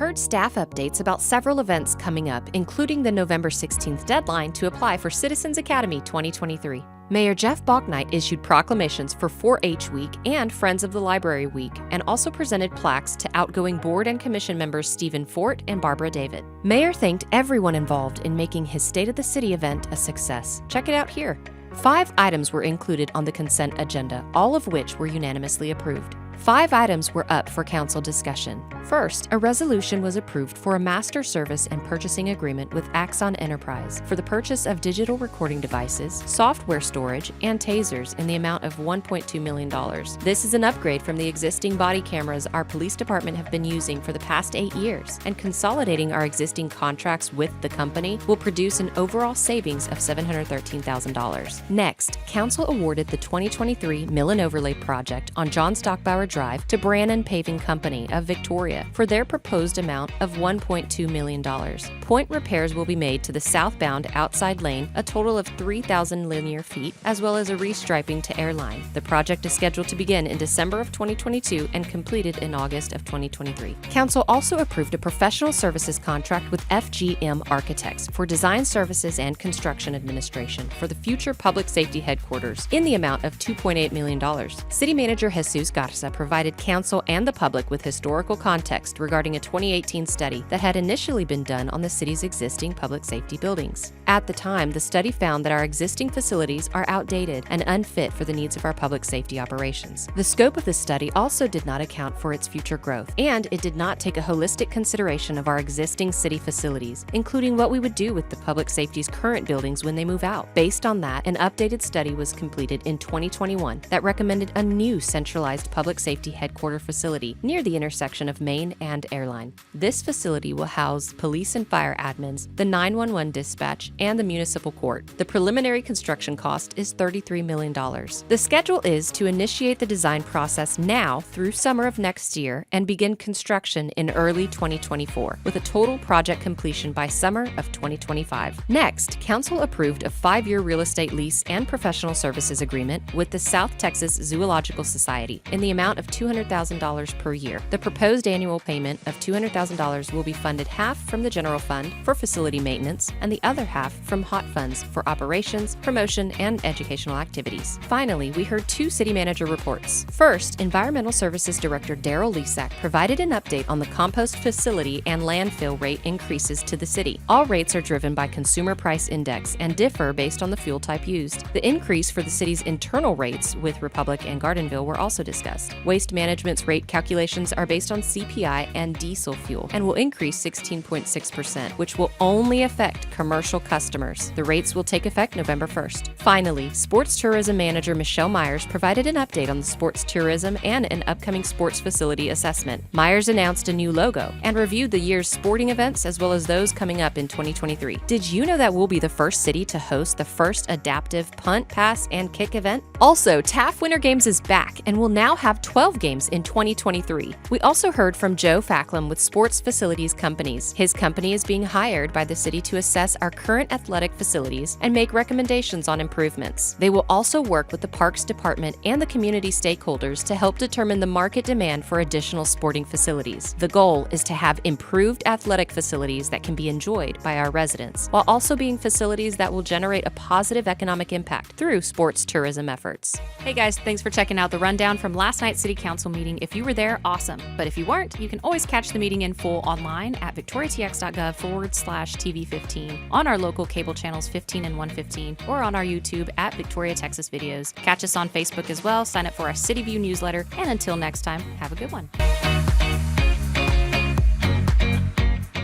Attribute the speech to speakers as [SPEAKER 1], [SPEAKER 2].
[SPEAKER 1] heard staff updates about several events coming up, including the November 16th deadline to apply for Citizens Academy 2023. Mayor Jeff Bouknight issued proclamations for 4-H Week and Friends of the Library Week, and also presented plaques to outgoing board and commission members Stephen Fort and Barbara David. Mayor thanked everyone involved in making his State of the City event a success. Check it out here. 5 items were included on the consent agenda, all of which were unanimously approved. 5 items were up for council discussion. First, a resolution was approved for a master service and purchasing agreement with Axon Enterprise for the purchase of digital recording devices, software storage, and tasers in the amount of $1.2 million. This is an upgrade from the existing body cameras our police department have been using for the past 8 years, and consolidating our existing contracts with the company will produce an overall savings of $713,000. Next, council awarded the 2023 Mill and Overlay project on John Stockbauer Drive to Brannan Paving Company of Victoria for their proposed amount of $1.2 million. Point repairs will be made to the southbound outside lane, a total of 3,000 linear feet, as well as a restriping to Airline. The project is scheduled to begin in December of 2022 and completed in August of 2023. Council also approved a professional services contract with FGM Architects for design services and construction administration for the future public safety headquarters in the amount of $2.8 million. City Manager Jesus Garza provided council and the public with historical context regarding a 2018 study that had initially been done on the city's existing public safety buildings. At the time, the study found that our existing facilities are outdated and unfit for the needs of our public safety operations. The scope of the study also did not account for its future growth, and it did not take a holistic consideration of our existing city facilities, including what we would do with the public safety's current buildings when they move out. Based on that, an updated study was completed in 2021 that recommended a new centralized public safety headquarter facility near the intersection of Main and Airline. This facility will house police and fire admins, the 911 dispatch, and the municipal court. The preliminary construction cost is $33 million. The schedule is to initiate the design process now through summer of next year and begin construction in early 2024, with a total project completion by summer of 2025. Next, council approved a 5-year real estate lease and professional services agreement with the South Texas Zoological Society in the amount of $200,000 per year. The proposed annual payment of $200,000 will be funded half from the general fund for facility maintenance and the other half from hot funds for operations, promotion, and educational activities. Finally, we heard 2 city manager reports. First, Environmental Services Director Daryl Lesak provided an update on the compost facility and landfill rate increases to the city. All rates are driven by Consumer Price Index and differ based on the fuel type used. The increase for the city's internal rates with Republic and Gardenville were also discussed. Waste Management's rate calculations are based on CPI and diesel fuel and will increase 16.6%, which will only affect commercial customers. The rates will take effect November 1st. Finally, Sports Tourism Manager Michelle Myers provided an update on the sports tourism and an upcoming sports facility assessment. Myers announced a new logo and reviewed the year's sporting events as well as those coming up in 2023. Did you know that we'll be the first city to host the first adaptive punt, pass, and kick event? Also, TAF Winter Games is back and will now have 12 games in 2023. We also heard from Joe Facklum with Sports Facilities Companies. His company is being hired by the city to assess our current athletic facilities and make recommendations on improvements. They will also work with the Parks Department and the community stakeholders to help determine the market demand for additional sporting facilities. The goal is to have improved athletic facilities that can be enjoyed by our residents, while also being facilities that will generate a positive economic impact through sports tourism efforts. Hey guys, thanks for checking out the rundown from last night's City Council meeting. If you were there, awesome. But if you weren't, you can always catch the meeting in full online at victoriatx.gov/TV15, on our local cable channels 15 and 115, or on our YouTube at Victoria Texas Videos. Catch us on Facebook as well, sign up for our City View newsletter, and until next time, have a good one.